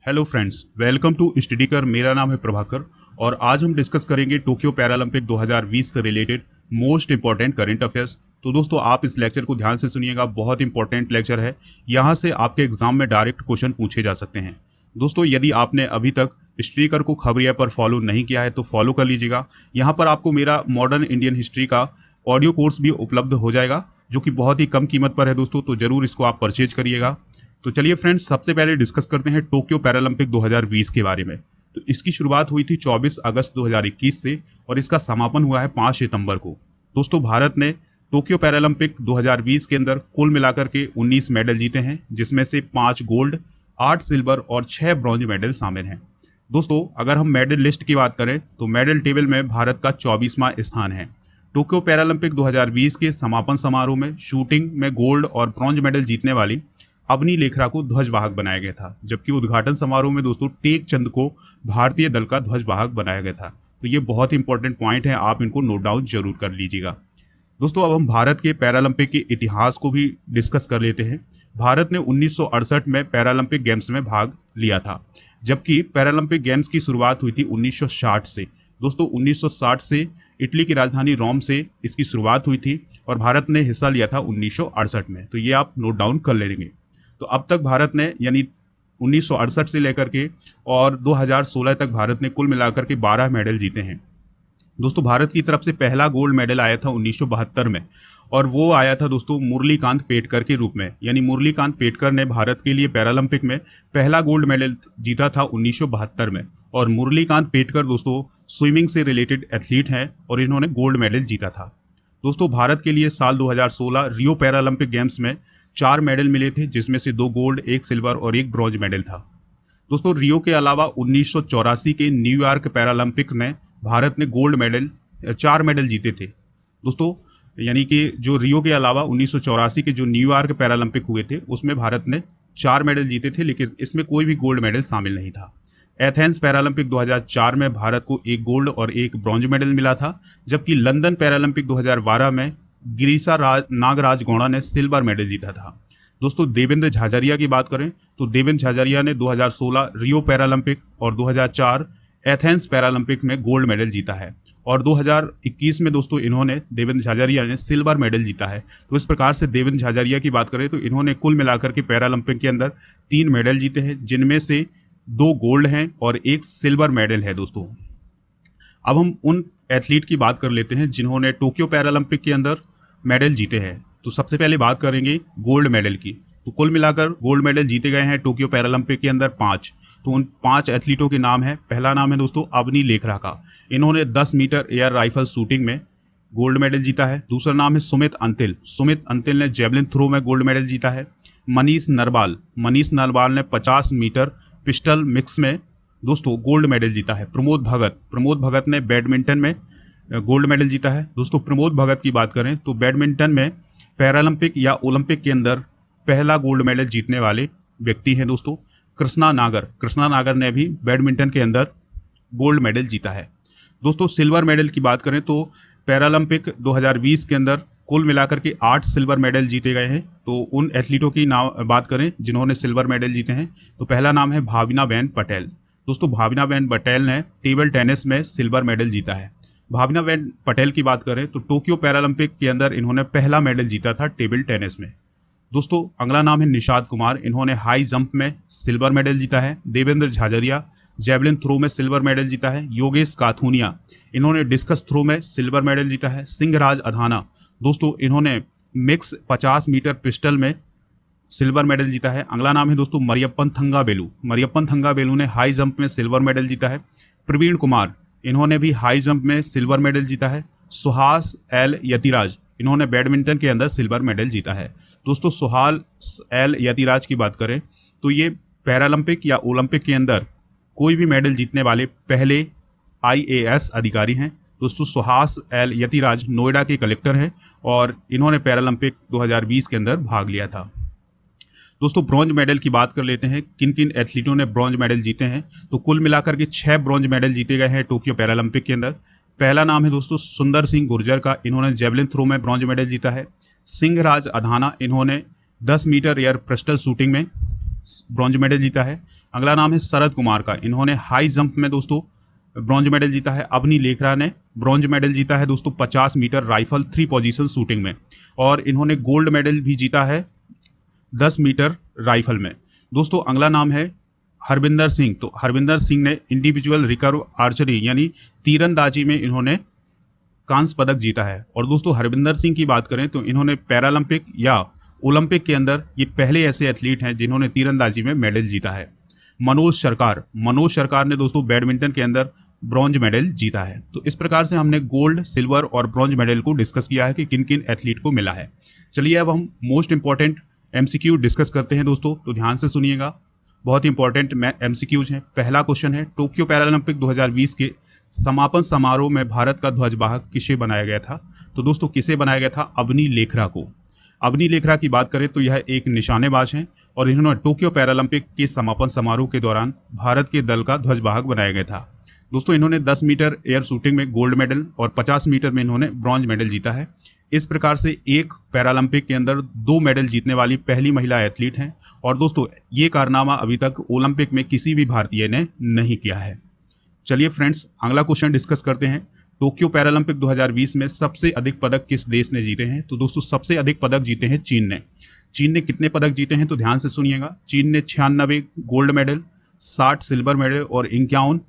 Hello friends, welcome to study कर। मेरा नाम है प्रभाकर और आज हम डिस्कस करेंगे टोक्यो पैरालंपिक 2020 से related most important current affairs. तो दोस्तों आप इस लेक्चर को ध्यान से सुनिएगा, बहुत इंपॉर्टेंट लेक्चर है। यहाँ से आपके एग्जाम में डायरेक्ट क्वेश्चन पूछे जा सकते हैं। दोस्तों यदि आपने अभी तक स्टडी कर को खबरिया पर फॉलो नहीं किया है तो फॉलो कर लीजिएगा। यहाँ पर आपको मेरा मॉडर्न इंडियन हिस्ट्री का ऑडियो कोर्स भी उपलब्ध हो जाएगा जो कि बहुत ही कम कीमत पर है दोस्तों, तो जरूर इसको आप परचेज करिएगा। तो चलिए फ्रेंड्स, सबसे पहले डिस्कस करते हैं टोक्यो पैरालंपिक 2020 के बारे में। तो इसकी शुरुआत हुई थी 24 अगस्त 2021 से और इसका समापन हुआ है 5 सितंबर को। दोस्तों भारत ने टोक्यो पैरालंपिक 2020 के अंदर कुल मिलाकर के 19 मेडल जीते हैं, जिसमें से 5 गोल्ड, 8 सिल्वर और 6 ब्रॉन्ज मेडल शामिल हैं। दोस्तों अगर हम मेडल लिस्ट की बात करें तो मेडल टेबल में भारत का 24वां स्थान है। टोक्यो पैरालंपिक 2020 के समापन समारोह में शूटिंग में गोल्ड और ब्रॉन्ज मेडल जीतने वाली अवनी लेखरा को ध्वजवाहक बनाया गया था, जबकि उद्घाटन समारोह में दोस्तों टेक चंद को भारतीय दल का ध्वजवाहक बनाया गया था। तो ये बहुत इंपॉर्टेंट पॉइंट है, आप इनको नोट डाउन जरूर कर लीजिएगा। दोस्तों अब हम भारत के पैरालंपिक के इतिहास को भी डिस्कस कर लेते हैं। भारत ने 1968 में पैरालंपिक गेम्स में भाग लिया था, जबकि पैरालंपिक गेम्स की शुरुआत हुई थी 1960 से। दोस्तों 1960 से इटली की राजधानी रोम से इसकी शुरुआत हुई थी और भारत ने हिस्सा लिया था 1968 में। तो ये आप नोट डाउन कर लेंगे। तो अब तक भारत ने यानी 1968 से लेकर के और 2016 तक भारत ने कुल मिलाकर के 12 मेडल जीते हैं। दोस्तों भारत की तरफ से पहला गोल्ड मेडल आया था 1972 में और वो आया था दोस्तों मुरलीकांत पेटकर के रूप में। यानी मुरलीकांत पेटकर ने भारत के लिए पैरालंपिक में पहला गोल्ड मेडल जीता था 1972 में। और मुरलीकांत पेटकर दोस्तों स्विमिंग से रिलेटेड एथलीट हैं और इन्होंने गोल्ड मेडल जीता था। दोस्तों भारत के लिए साल 2016 रियो पैरालंपिक गेम्स में 4 मेडल मिले थे, जिसमें से 2 गोल्ड, 1 सिल्वर और 1 ब्रॉन्ज मेडल था। दोस्तों रियो के अलावा 1984 के न्यूयॉर्क पैरालंपिक में भारत ने गोल्ड मेडल 4 मेडल जीते थे। दोस्तों यानी कि जो रियो के अलावा 1984 के जो न्यूयॉर्क पैरालंपिक हुए थे उसमें भारत ने 4 मेडल जीते थे, लेकिन इसमें कोई भी गोल्ड मेडल शामिल नहीं था। एथेंस पैरालंपिक 2004 में भारत को 1 गोल्ड और 1 ब्रॉन्ज मेडल मिला था, जबकि लंदन पैरालंपिक 2012 में गिरीशा नागराज गौड़ा ने सिल्वर मेडल जीता था। दोस्तों देवेंद्र झाझरिया की बात करें तो देवेंद्र झाझरिया ने 2016 रियो पैरालंपिक और 2004 एथेंस पैरालंपिक में गोल्ड मेडल जीता है और 2021 में दोस्तों इन्होंने देवेंद्र झाझरिया ने सिल्वर मेडल जीता है। तो इस प्रकार से देवेंद्र झाझरिया की बात करें तो इन्होंने कुल मिलाकर के पैरालंपिक के अंदर 3 मेडल जीते हैं, जिनमें से 2 गोल्ड हैं और 1 सिल्वर मेडल है। दोस्तों अब हम उन एथलीट की बात कर लेते हैं जिन्होंने टोक्यो पैरालंपिक के अंदर मेडल जीते हैं। तो सबसे पहले बात करेंगे गोल्ड मेडल की। तो कुल मिलाकर गोल्ड मेडल जीते गए हैं टोक्यो पैरालंपिक के अंदर 5। तो उन 5 एथलीटों के नाम है। पहला नाम है दोस्तों अवनी लेखरा का, इन्होंने 10 मीटर एयर राइफल शूटिंग में गोल्ड मेडल जीता है। दूसरा नाम है सुमित अंतिल ने जेवलिन थ्रो में गोल्ड मेडल जीता है। मनीष नरवाल ने 50 मीटर पिस्टल मिक्स में दोस्तों गोल्ड मेडल जीता है। प्रमोद भगत ने बैडमिंटन में गोल्ड मेडल जीता है। दोस्तों प्रमोद भगत की बात करें तो बैडमिंटन में पैरालंपिक या ओलंपिक के अंदर पहला गोल्ड मेडल जीतने वाले व्यक्ति हैं। दोस्तों कृष्णा नागर ने भी बैडमिंटन के अंदर गोल्ड मेडल जीता है। दोस्तों सिल्वर मेडल की बात करें तो पैरालंपिक 2020 के अंदर कुल मिलाकर के 8 सिल्वर मेडल जीते गए हैं। तो उन एथलीटों की नाम बात करें जिन्होंने सिल्वर मेडल जीते हैं तो पहला नाम है भावनाबेन पटेल। दोस्तों भावनाबेन पटेल ने टेबल टेनिस में सिल्वर मेडल जीता है। भावनाबेन पटेल की बात करें तो टोक्यो पैरालंपिक के अंदर इन्होंने पहला मेडल जीता था टेबल टेनिस में। दोस्तों अगला नाम है निषाद कुमार, इन्होंने हाई जंप में सिल्वर मेडल जीता है। देवेंद्र झाझरिया जेवलिन थ्रो में सिल्वर मेडल जीता है। योगेश काथुनिया इन्होंने डिस्कस थ्रो में सिल्वर मेडल जीता है। सिंहराज अधाना दोस्तों इन्होंने मिक्स 50 मीटर पिस्टल में सिल्वर मेडल जीता है। अगला नाम है दोस्तों मरियप्पन थंगावेलू ने हाई जंप में सिल्वर मेडल जीता है। प्रवीण कुमार इन्होंने भी हाई जंप में सिल्वर मेडल जीता है। सुहास एल यतिराज इन्होंने बैडमिंटन के अंदर सिल्वर मेडल जीता है। दोस्तों सुहास एल यतिराज की बात करें तो ये पैरालंपिक या ओलंपिक के अंदर कोई भी मेडल जीतने वाले पहले IAS अधिकारी हैं। दोस्तों सुहास एल यतिराज नोएडा के कलेक्टर हैं और इन्होंने पैरालंपिक 2020 के अंदर भाग लिया था। दोस्तों ब्रॉन्ज मेडल की बात कर लेते हैं, किन किन एथलीटों ने ब्रॉन्ज मेडल जीते हैं। तो कुल मिलाकर के 6 ब्रॉन्ज मेडल जीते गए हैं टोक्यो पैरालंपिक के अंदर। पहला नाम है दोस्तों सुंदर सिंह गुर्जर का, इन्होंने जेवलिन थ्रो में ब्रॉन्ज मेडल जीता है। सिंहराज अधाना इन्होंने 10 मीटर एयर पिस्टल शूटिंग में ब्रॉन्ज मेडल जीता है। अगला नाम है शरद कुमार का, इन्होंने हाई जंप में दोस्तों ब्रॉन्ज मेडल जीता है। अवनी लेखरा ने ब्रॉन्ज मेडल जीता है दोस्तों 50 मीटर राइफल 3 पोजीशन शूटिंग में, और इन्होंने गोल्ड मेडल भी जीता है 10 मीटर राइफल में। दोस्तों अगला नाम है हरविंदर सिंह, तो हरविंदर सिंह ने इंडिविजुअल रिकर्व आर्चरी यानी तीरंदाजी में इन्होंने कांस्य पदक जीता है। और दोस्तों हरविंदर सिंह की बात करें तो इन्होंने पैरालंपिक या ओलंपिक के अंदर ये पहले ऐसे एथलीट हैं जिन्होंने तीरंदाजी में मेडल जीता है। मनोज सरकार ने दोस्तों बैडमिंटन के अंदर ब्रॉन्ज मेडल जीता है। तो इस प्रकार से हमने गोल्ड, सिल्वर और ब्रॉन्ज मेडल को डिस्कस किया है कि किन किन एथलीट को मिला है। चलिए अब हम मोस्ट इंपॉर्टेंट एमसीक्यू डिस्कस करते हैं दोस्तों, तो ध्यान से सुनिएगा, बहुत इंपॉर्टेंट एमसीक्यूज हैं। पहला क्वेश्चन है, टोक्यो पैरालंपिक 2020 के समापन समारोह में भारत का ध्वजवाहक किसे बनाया गया था? तो दोस्तों किसे बनाया गया था? अवनी लेखरा को। अवनी लेखरा की बात करें तो यह एक निशानेबाज हैं और इन्होंने टोक्यो पैरालंपिक के समापन समारोह के दौरान भारत के दल का ध्वजवाहक बनाया गया था। दोस्तों इन्होंने 10 मीटर एयर शूटिंग में गोल्ड मेडल और 50 मीटर में इन्होंने ब्रॉन्ज मेडल जीता है। इस प्रकार से एक पैरालंपिक के अंदर 2 मेडल जीतने वाली पहली महिला एथलीट हैं। और दोस्तों ये कारनामा अभी तक ओलंपिक में किसी भी भारतीय ने नहीं किया है। चलिए फ्रेंड्स अगला क्वेश्चन डिस्कस करते हैं। टोक्यो पैरालंपिक 2020 में सबसे अधिक पदक किस देश ने जीते हैं? तो दोस्तों सबसे अधिक पदक जीते हैं चीन ने। चीन ने कितने पदक जीते हैं? तो ध्यान से सुनिएगा। चीन ने 96 गोल्ड मेडल, 60 सिल्वर मेडल और 51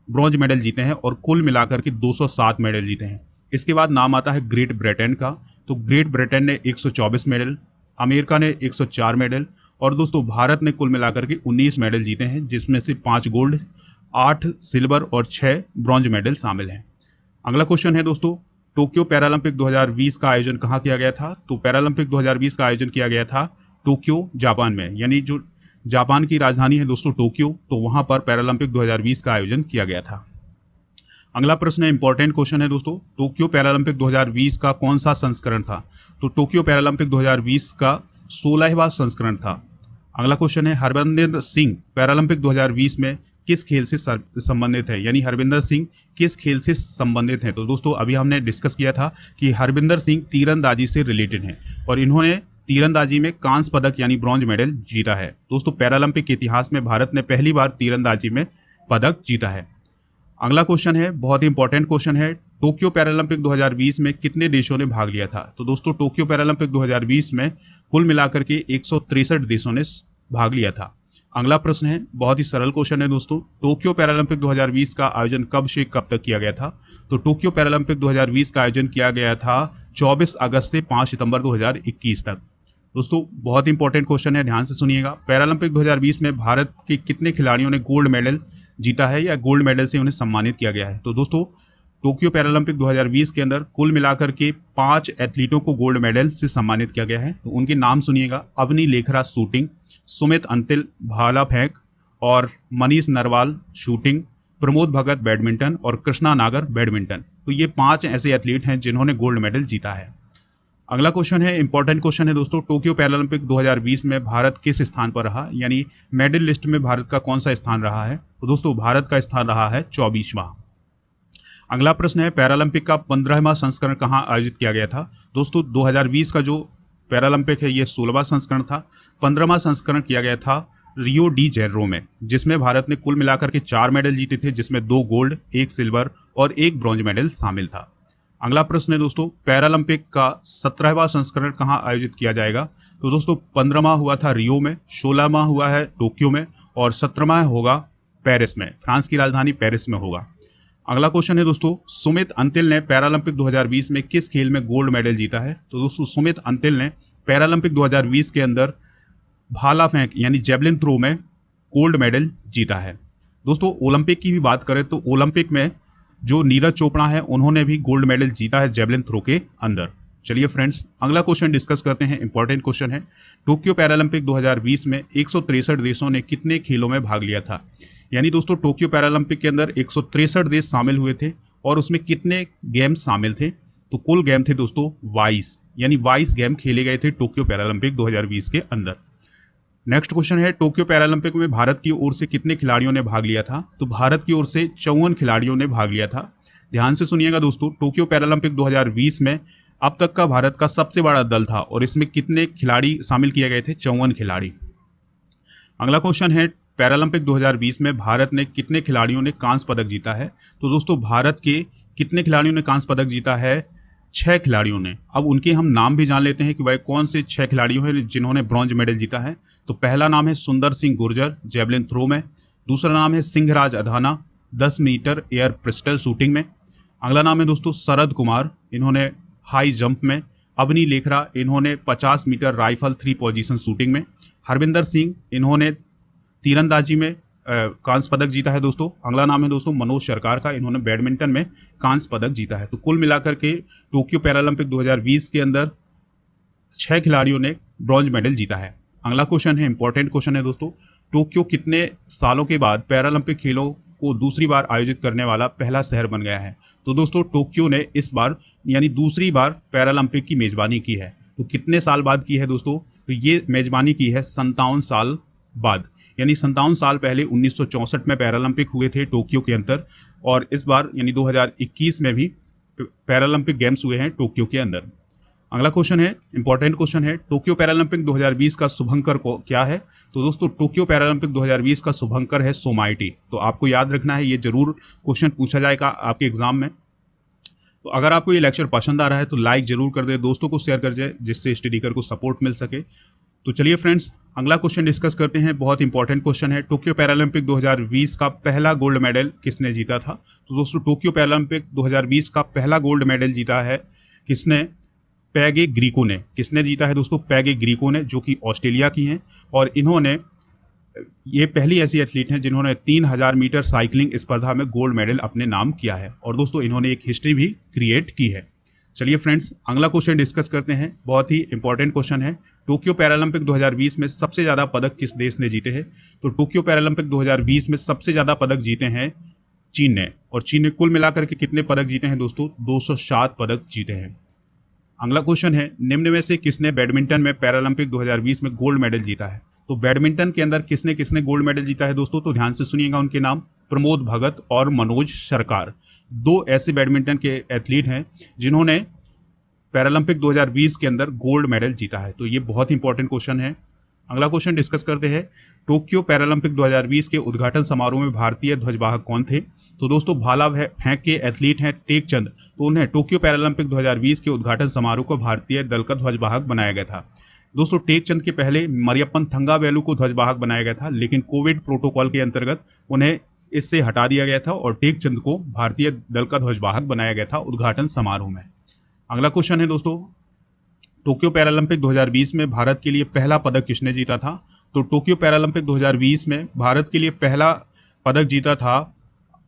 ब्रॉन्ज मेडल जीते हैं और कुल मिलाकर के 207 मेडल जीते हैं। इसके बाद नाम आता है ग्रेट ब्रिटेन का, तो ग्रेट ब्रिटेन ने 124 मेडल, अमेरिका ने 104 मेडल और दोस्तों भारत ने कुल मिलाकर के 19 मेडल जीते हैं, जिसमें से 5 गोल्ड, 8 सिल्वर और 6 ब्रॉन्ज मेडल शामिल हैं। अगला क्वेश्चन है दोस्तों, टोक्यो पैरालंपिक 2020 का आयोजन कहाँ किया गया था? तो पैरालंपिक 2020 का आयोजन किया गया था टोक्यो, जापान में, यानी जो जापान की राजधानी है दोस्तों टोक्यो, तो वहां पर पैरालंपिक 2020 का आयोजन किया गया था। अगला प्रश्न है, इंपॉर्टेंट क्वेश्चन है दोस्तों, टोक्यो पैरालंपिक 2020 का कौन सा संस्करण था? तो टोक्यो पैरालंपिक 2020 का 16वां संस्करण था। अगला क्वेश्चन है, हरविंदर सिंह पैरालंपिक 2020 में किस खेल से संबंधित है? यानी हरविंदर सिंह किस खेल से संबंधित हैं? तो दोस्तों अभी हमने डिस्कस किया था कि हरविंदर सिंह तीरंदाजी से रिलेटेड हैं और इन्होंने तीरंदाजी में कांस्य पदक यानी ब्रॉन्ज मेडल जीता है। दोस्तों पैरालंपिक के इतिहास में भारत ने पहली बार तीरंदाजी में पदक जीता है। अगला क्वेश्चन है, बहुत ही इंपॉर्टेंट क्वेश्चन है, टोक्यो पैरालंपिक 2020 में कितने देशों ने भाग लिया था? तो दोस्तों टोक्यो पैरालंपिक 2020 में कुल मिलाकर के 163 देशों ने भाग लिया था। अगला प्रश्न है, बहुत ही सरल क्वेश्चन है दोस्तों, टोक्यो पैरालंपिक 2020 का आयोजन कब से कब तक किया गया था? तो टोक्यो पैरालंपिक 2020 का आयोजन किया गया था 24 अगस्त से 5 सितंबर 2021 तक। दोस्तों बहुत इंपॉर्टेंट क्वेश्चन है, ध्यान से सुनिएगा। पैरालंपिक 2020 में भारत के कितने खिलाड़ियों ने गोल्ड मेडल जीता है या गोल्ड मेडल से उन्हें सम्मानित किया गया है? तो दोस्तों टोक्यो पैरालंपिक 2020 के अंदर कुल मिलाकर के 5 एथलीटों को गोल्ड मेडल से सम्मानित किया गया है। तो उनके नाम सुनिएगा, अवनी लेखरा शूटिंग, सुमित अंतिल भाला फेंक और मनीष नरवाल शूटिंग, प्रमोद भगत बैडमिंटन और कृष्णा नागर बैडमिंटन। तो ये 5 ऐसे एथलीट हैं जिन्होंने गोल्ड मेडल जीता है। अगला क्वेश्चन है, इंपॉर्टेंट क्वेश्चन है दोस्तों, टोक्यो पैरालंपिक 2020 में भारत किस स्थान पर रहा? यानी मेडल लिस्ट में भारत का कौन सा स्थान रहा है? तो दोस्तों भारत का स्थान रहा है 24वां। अगला प्रश्न है, पैरालंपिक का 15वां संस्करण कहाँ आयोजित किया गया था? दोस्तों 2020 का जो पैरालंपिक है ये 16वां संस्करण था। 15वां संस्करण किया गया था रियो डी जेनेरो में, जिसमें भारत ने कुल मिलाकर के 4 मेडल जीते थे, जिसमें 2 गोल्ड, 1 सिल्वर और 1 ब्रॉन्ज मेडल शामिल था। अगला प्रश्न है दोस्तों, पैरालंपिक का 17वां संस्करण कहाँ आयोजित किया जाएगा? तो दोस्तों 15वां हुआ था रियो में, 16वां हुआ है टोक्यो में और 17वां होगा पेरिस में, फ्रांस की राजधानी पेरिस में होगा। अगला क्वेश्चन है दोस्तों, सुमित अंतिल ने पैरालंपिक 2020 में किस खेल में गोल्ड मेडल जीता है? तो दोस्तों सुमित अंतिल ने पैरालंपिक 2020 के अंदर भाला फेंक यानी जेवलिन थ्रो में गोल्ड मेडल जीता है। दोस्तों ओलंपिक की भी बात करें तो ओलंपिक में जो नीरज चोपड़ा है उन्होंने भी गोल्ड मेडल जीता है जेवलिन थ्रो के अंदर। चलिए फ्रेंड्स अगला क्वेश्चन डिस्कस करते हैं, इंपॉर्टेंट क्वेश्चन है, टोक्यो पैरालंपिक 2020 में 163 देशों ने कितने खेलों में भाग लिया था? यानी दोस्तों टोक्यो पैरालंपिक के अंदर 163 देश शामिल हुए थे और उसमें कितने गेम शामिल थे? तो कुल गेम थे दोस्तों 22, यानी 22 गेम खेले गए थे टोक्यो पैरालंपिक 2020 के अंदर। नेक्स्ट क्वेश्चन है, टोक्यो पैरालंपिक में भारत की ओर से कितने खिलाड़ियों ने भाग लिया था? तो भारत की ओर से 54 खिलाड़ियों ने भाग लिया था। ध्यान से सुनिएगा दोस्तों, टोक्यो पैरालंपिक 2020 में अब तक का भारत का सबसे बड़ा दल था और इसमें कितने खिलाड़ी शामिल किए गए थे? 54 खिलाड़ी। अगला क्वेश्चन है, पैरालंपिक 2020 में भारत ने कितने खिलाड़ियों ने कांस्य पदक जीता है? तो दोस्तों भारत के कितने खिलाड़ियों ने कांस्य पदक जीता है? 6 खिलाड़ियों ने। अब उनके हम नाम भी जान लेते हैं कि भाई कौन से 6 खिलाड़ियों हैं जिन्होंने ब्रॉन्ज मेडल जीता है। तो पहला नाम है सुंदर सिंह गुर्जर जेवलिन थ्रो में। दूसरा नाम है Singhraj Adhana 10 metre air pistol shooting में। अगला नाम है दोस्तों शरद कुमार, इन्होंने हाई जंप में। अवनी लेखरा, इन्होंने 50 मीटर राइफल 3 पोजीशन शूटिंग में। हरविंदर सिंह, इन्होंने तीरंदाजी में कांस्य पदक जीता है दोस्तों। अगला नाम है दोस्तों मनोज सरकार का, इन्होंने बैडमिंटन में कांस्य पदक जीता है। तो कुल मिलाकर के टोक्यो पैरालंपिक 2020 के अंदर 6 खिलाड़ियों ने ब्रॉन्ज मेडल जीता है। अगला क्वेश्चन है, इंपॉर्टेंट क्वेश्चन है दोस्तों, टोक्यो कितने सालों के बाद पैरालंपिक खेलों को दूसरी बार आयोजित करने वाला पहला शहर बन गया है? तो दोस्तों टोक्यो ने इस बार यानी दूसरी बार पैरालंपिक की मेजबानी की है। तो कितने साल बाद की है दोस्तों? तो ये मेजबानी की है 57 साल बाद, यानी 57 साल पहले 1964 में पैरालंपिक हुए थे टोक्यो के अंदर, और इस बार यानी 2021 में भी पैरालंपिक गेम्स हुए हैं टोक्यो के अंदर। अगला क्वेश्चन है, इंपॉर्टेंट क्वेश्चन है, टोक्यो पैरालंपिक 2020 का शुभंकर को क्या है? तो दोस्तों टोक्यो पैरालंपिक 2020 का शुभंकर है सोमाइटी। तो आपको याद रखना है, ये जरूर क्वेश्चन पूछा जाएगा आपके एग्जाम में। तो अगर आपको ये लेक्चर पसंद आ रहा है तो लाइक जरूर कर दे, दोस्तों को शेयर कर जाए जिससे स्टडीकर को सपोर्ट मिल सके। तो चलिए फ्रेंड्स अगला क्वेश्चन डिस्कस करते हैं। बहुत इंपॉर्टेंट क्वेश्चन है, टोक्यो पैरालंपिक 2020 का पहला गोल्ड मेडल किसने जीता था? तो दोस्तों टोक्यो पैरालंपिक 2020 का पहला गोल्ड मेडल जीता है किसने? पैगे ग्रीको ने। किसने जीता है दोस्तों? पैगे ग्रीको ने, जो कि ऑस्ट्रेलिया की हैं, और इन्होंने ये पहली ऐसी एथलीट हैं जिन्होंने 3000 मीटर साइकिलिंग स्पर्धा में गोल्ड मेडल अपने नाम किया है, और दोस्तों इन्होंने एक हिस्ट्री भी क्रिएट की है। चलिए फ्रेंड्स अगला क्वेश्चन डिस्कस करते हैं। बहुत ही इंपॉर्टेंट क्वेश्चन है, टोक्यो पैरालंपिक 2020 में सबसे ज्यादा पदक किस देश ने जीते हैं? तो टोक्यो पैरालंपिक 2020 में सबसे ज्यादा पदक जीते हैं चीन ने, और चीन ने कुल मिलाकर के कितने पदक जीते हैं दोस्तों? 207 पदक जीते हैं। अगला क्वेश्चन है, निम्न में से किसने बैडमिंटन में पैरालंपिक 2020 में गोल्ड मेडल जीता है? तो बैडमिंटन के अंदर किसने किसने गोल्ड मेडल जीता है दोस्तों? तो ध्यान से सुनिएगा उनके नाम, प्रमोद भगत और मनोज सरकार। 2 ऐसे बैडमिंटन के एथलीट हैं जिन्होंने पैरालंपिक 2020 के अंदर गोल्ड मेडल जीता है। तो ये बहुत इंपॉर्टेंट क्वेश्चन है। अगला क्वेश्चन डिस्कस करते हैं, टोक्यो पैरालंपिक 2020 के उद्घाटन समारोह में भारतीय ध्वजवाहक कौन थे? तो दोस्तों भाला फेंक के एथलीट हैं टेकचंद, तो उन्हें टोक्यो पैरालंपिक 2020 के उद्घाटन समारोह को भारतीय दल का ध्वजवाहक बनाया गया था। दोस्तों टेकचंद के पहले मरियप्पन थंगावेलु को ध्वजवाहक बनाया गया था, लेकिन कोविड प्रोटोकॉल के अंतर्गत उन्हें इससे हटा दिया गया था और टेकचंद को भारतीय दल का ध्वजवाहक बनाया गया था उद्घाटन समारोह में। अगला क्वेश्चन है दोस्तों, टोक्यो पैरालंपिक 2020 में भारत के लिए पहला पदक किसने जीता था? तो टोक्यो पैरालंपिक 2020 में भारत के लिए पहला पदक जीता था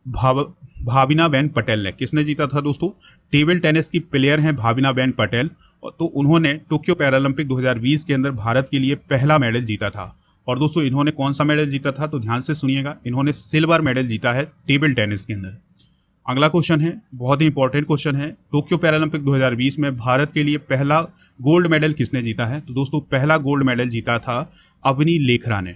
भाविनाबेन पटेल ने। किसने जीता था दोस्तों? टेबल टेनिस की प्लेयर हैं भाविनाबेन पटेल, तो उन्होंने टोक्यो पैरालंपिक 2020 के अंदर भारत के लिए पहला मेडल जीता था। और दोस्तों इन्होंने कौन सा मेडल जीता था? तो ध्यान से सुनिएगा, इन्होंने सिल्वर मेडल जीता है टेबल टेनिस के अंदर। अगला क्वेश्चन है, बहुत ही इंपॉर्टेंट क्वेश्चन है, टोक्यो पैरालंपिक 2020 में भारत के लिए पहला गोल्ड मेडल किसने जीता है? तो दोस्तों पहला गोल्ड मेडल जीता था अवनी लेखरा ने।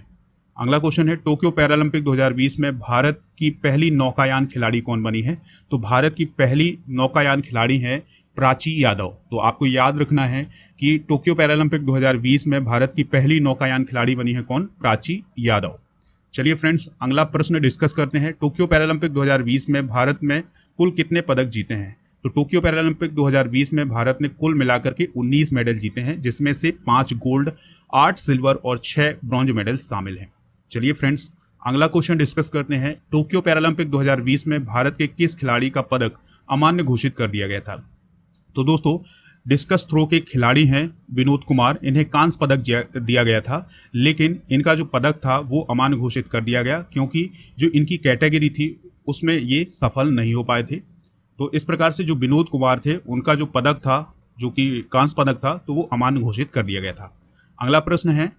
अगला क्वेश्चन है, टोक्यो पैरालंपिक 2020 में भारत की पहली नौकायान खिलाड़ी कौन बनी है? तो भारत की पहली नौकायान खिलाड़ी है प्राची यादव। तो आपको याद रखना है कि टोक्यो पैरालंपिक 2020 में भारत की पहली नौकायान खिलाड़ी बनी है कौन? प्राची यादव। चलिए फ्रेंड्स अगला प्रश्न डिस्कस करते हैं, टोक्यो पैरालंपिक 2020 में भारत में कुल कितने पदक जीते हैं? तो टोक्यो पैरालंपिक 2020 में भारत ने कुल मिलाकर के 19 मेडल जीते हैं, जिसमें से 5 गोल्ड, 8 सिल्वर और 6 ब्रॉन्ज मेडल शामिल हैं। चलिए फ्रेंड्स अगला क्वेश्चन डिस्कस करते हैं, टोक्यो पैरालंपिक 2020 में भारत के किस खिलाड़ी का पदक अमान्य घोषित कर दिया गया था? तो दोस्तों डिस्कस थ्रो के खिलाड़ी हैं विनोद कुमार, इन्हें कांस्य पदक दिया गया था, लेकिन इनका जो पदक था वो अमान्य घोषित कर दिया गया क्योंकि जो इनकी कैटेगरी थी उसमें ये सफल नहीं हो पाए थे। तो इस प्रकार से जो विनोद कुमार थे उनका जो पदक था, जो कि कांस्य पदक था, तो वो अमान्य घोषित कर दिया गया था। अगला प्रश्न है,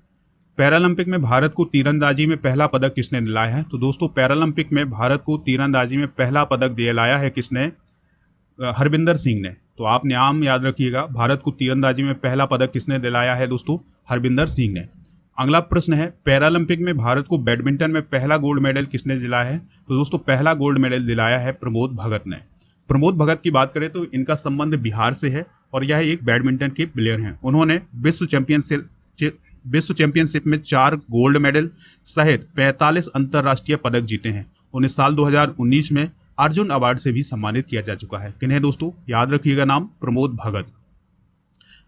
पैरालंपिक में भारत को तीरंदाजी में पहला पदक किसने दिलाया है? तो दोस्तों पैरालंपिक में भारत को तीरंदाजी में पहला पदक दिलाया है किसने? हरविंदर सिंह ने। तो आप नाम याद रखिएगा, भारत को तीरंदाजी में पहला पदक किसने दिलाया है दोस्तों? हरविंदर सिंह ने। अगला प्रश्न है, पैरालंपिक में भारत को बैडमिंटन में पहला गोल्ड मेडल किसने दिलाया है? तो दोस्तों पहला गोल्ड मेडल दिलाया है प्रमोद भगत ने। प्रमोद भगत की बात करें तो इनका संबंध बिहार से है और यह एक बैडमिंटन के प्लेयर हैं। उन्होंने विश्व चैंपियनशिप में 4 गोल्ड मेडल सहित 45 अंतर्राष्ट्रीय पदक जीते हैं। उन्हें साल 2019 में अर्जुन अवार्ड से भी सम्मानित किया जा चुका है। किन्हें दोस्तों? याद रखिएगा नाम, प्रमोद भगत।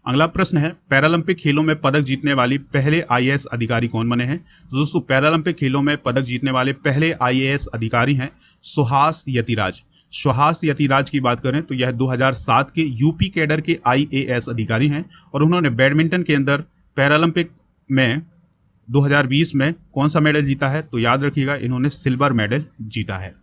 अगला प्रश्न है, पैरालंपिक खेलों में पदक जीतने वाली पहले आईएएस अधिकारी कौन बने हैं? तो दोस्तों पैरालंपिक खेलों में पदक जीतने वाले पहले आईएएस अधिकारी हैं सुहास यतिराज। सुहास यतिराज की बात करें तो यह 2007 के यूपी कैडर के आईएएस अधिकारी हैं और उन्होंने बैडमिंटन के अंदर पैरालंपिक में 2020 में कौन सा मेडल जीता है? तो याद रखिएगा इन्होंने सिल्वर मेडल जीता है।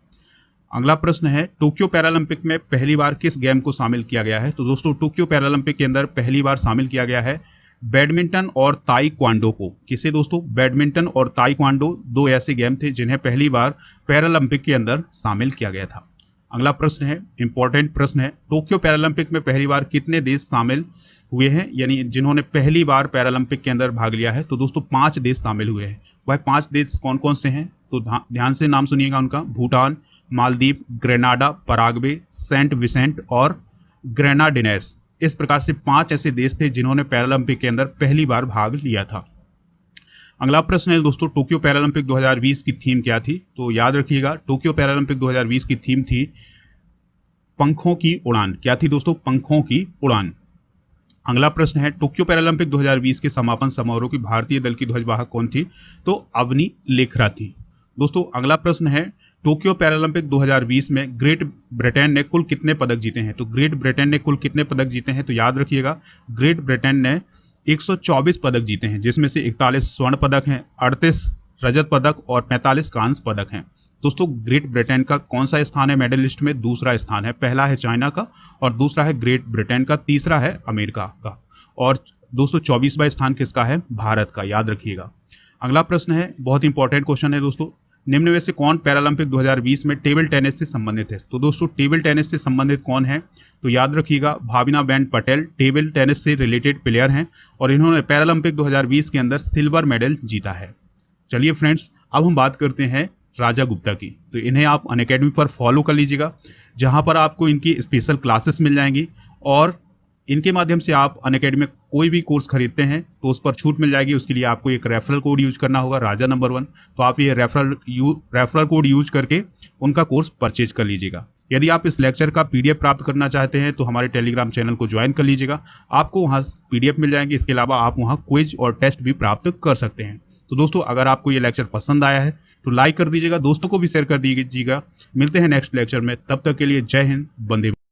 अगला प्रश्न है, टोक्यो पैरालंपिक में पहली बार किस गेम को शामिल किया गया है? तो दोस्तों टोक्यो पैरालंपिक के अंदर पहली बार शामिल किया गया है बैडमिंटन और ताइक्वांडो को। किसे दोस्तों? बैडमिंटन और ताइक्वांडो 2 ऐसे गेम थे जिन्हें पहली बार पैरालंपिक के अंदर शामिल किया गया था। अगला प्रश्न है, इंपॉर्टेंट प्रश्न है, टोक्यो पैरालंपिक में पहली बार कितने देश शामिल हुए हैं, यानी जिन्होंने पहली बार पैरालंपिक के अंदर भाग लिया है? तो दोस्तों 5 देश शामिल हुए हैं। वह 5 देश कौन कौन से हैं? तो ध्यान से नाम सुनिएगा उनका, Bhutan, Maldives, Grenada, Paraguay, Saint Vincent और ग्रेनाडिनेस। इस प्रकार से 5 ऐसे देश थे जिन्होंने पैरालंपिक के अंदर पहली बार भाग लिया था। अगला प्रश्न है दोस्तों, टोक्यो पैरालंपिक 2020 की थीम क्या थी? तो याद रखिएगा टोक्यो पैरालंपिक 2020 की थीम थी पंखों की उड़ान। क्या थी दोस्तों? पंखों की उड़ान। अगला प्रश्न है, टोक्यो पैरालंपिक 2020 के समापन समारोह की भारतीय दल की ध्वजवाहक कौन थी? तो अवनी लेखरा थी। दोस्तों अगला प्रश्न है, टोक्यो पैरालंपिक 2020 में ग्रेट ब्रिटेन ने कुल कितने पदक जीते हैं? तो ग्रेट ब्रिटेन ने कुल कितने पदक जीते हैं? तो याद रखिएगा ग्रेट ब्रिटेन ने 124 पदक जीते हैं, जिसमें से 41 स्वर्ण पदक हैं, 38 रजत पदक और 45 कांस्य पदक हैं। दोस्तों ग्रेट ब्रिटेन का कौन सा स्थान है मेडल लिस्ट में? दूसरा स्थान है। पहला है चाइना का और दूसरा है ग्रेट ब्रिटेन का, तीसरा है अमेरिका का। और दोस्तों 24वां स्थान किसका है? भारत का, याद रखिएगा। अगला प्रश्न है, बहुत इंपॉर्टेंट क्वेश्चन है दोस्तों, निम्न में से कौन पैरालंपिक 2020 में टेबल टेनिस से संबंधित है? तो दोस्तों टेबल टेनिस से संबंधित कौन है? तो याद रखिएगा Bhavina Ben Patel table tennis से रिलेटेड प्लेयर हैं और इन्होंने पैरालंपिक 2020 के अंदर सिल्वर मेडल जीता है। चलिए फ्रेंड्स, अब हम बात करते हैं राजा गुप्ता की। तो इन्हें आप अनअकैडमी पर फॉलो कर लीजिएगा, जहां पर आपको इनकी स्पेशल क्लासेस मिल जाएंगी और इनके माध्यम से आप अनअकैडमी में कोई भी कोर्स खरीदते हैं तो उस पर छूट मिल जाएगी। उसके लिए आपको एक रेफरल कोड यूज करना होगा, राजा नंबर 1। तो आप ये रेफरल कोड यूज करके उनका कोर्स परचेज कर लीजिएगा। यदि आप इस लेक्चर का पीडीएफ प्राप्त करना चाहते हैं तो हमारे टेलीग्राम चैनल को ज्वाइन कर लीजिएगा, आपको वहाँ पीडीएफ मिल जाएंगे। इसके अलावा आप वहाँ क्विज और टेस्ट भी प्राप्त कर सकते हैं। तो दोस्तों अगर आपको ये लेक्चर पसंद आया है तो लाइक कर दीजिएगा, दोस्तों को भी शेयर कर दीजिएगा। मिलते हैं नेक्स्ट लेक्चर में, तब तक के लिए जय हिंद, वंदे।